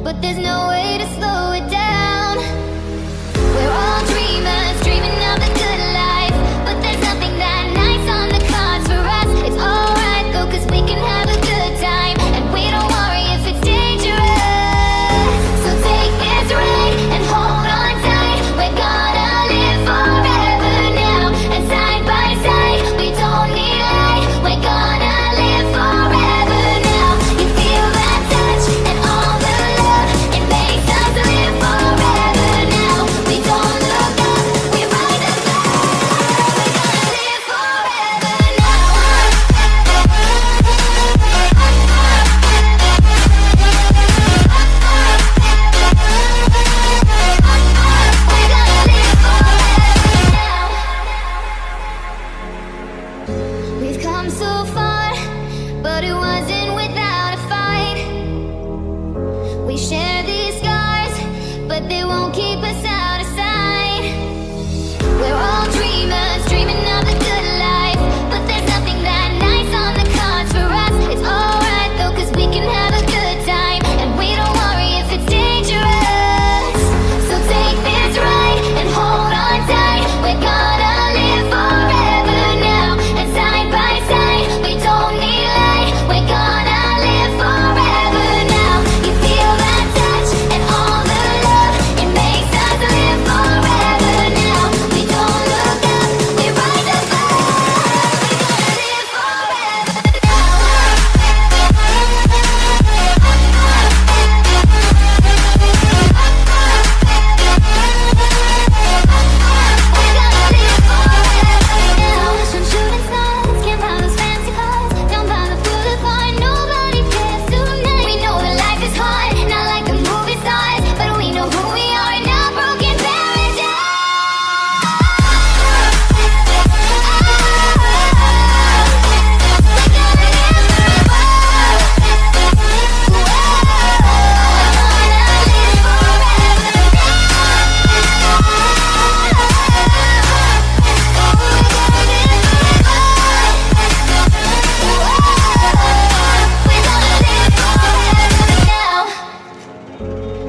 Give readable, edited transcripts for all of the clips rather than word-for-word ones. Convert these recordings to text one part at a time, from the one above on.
but there's no way to slow it down. We're all dreamers, dreaming of the good life, but there's nothing that nice on the cards for us. It's alright though, cause we can have a good time, and we don't worry if it's dangerous. So take this ride and hold on tight. We're gonna live forever now, and side by side, we don't need light. We're gonna live forever now. You feel that touch and all the love, it makes us live forever now. We don't look up, we ride the flag. We're gonna live forever now. We've come so far, but it wasn't without a fight. We share these scars, but they won't keep us out of sight. We're all dreamers, dreaming of the good life, but there's nothing that nice on the cards for us. It's alright though, cause we can have a good time, and we don't worry if it's dangerous. So take this ride and hold on tight. We're gonna live forever now, and side by side, we don't need light. We're gonna live forever now. You feel that touch and all the love, it makes us live forever now. We don't look up, we ride the flag. We're gonna live from shooting stars, can't buy those fancy cars, down by the boulevard, nobody cares tonight. We know that life is hard, not like the movie stars, but we know who we are in our broken paradise.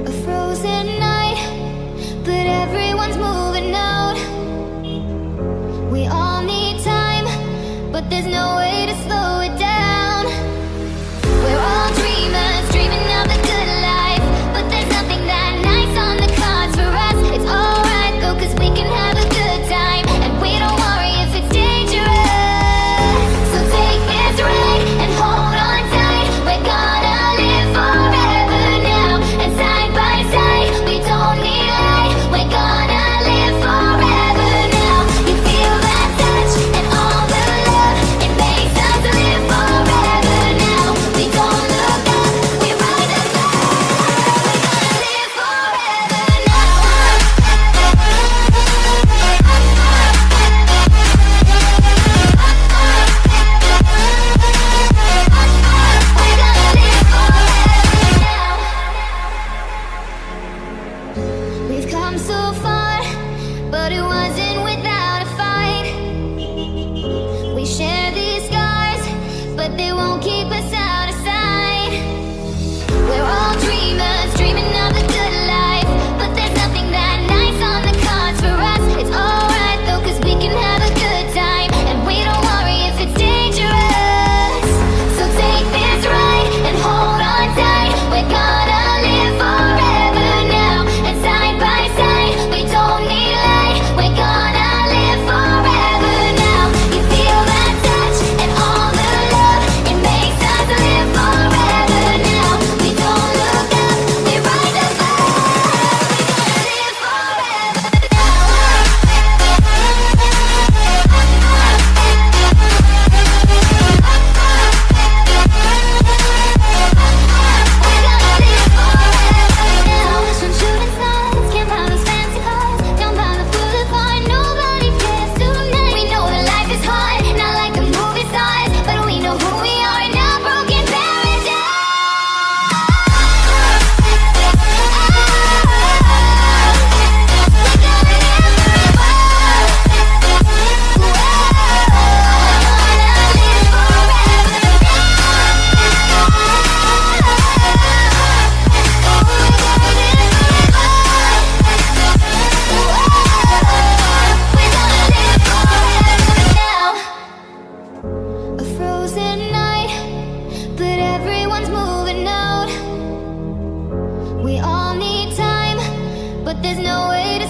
A frozen night, but everyone's moving out. We all need time, but there's no way to slow it down. We're all dreamers, dreaming of the good life, but there's nothing that nice on the cards for us. It's alright though, cause we can have a good time, and we don't worry if it's dangerous. So take this ride and hold on tight. We're gonna live forever now, and side by side, we don't need light. We're gonna live forever now. You feel that touch and all the love, it makes We all need time, but there's no way to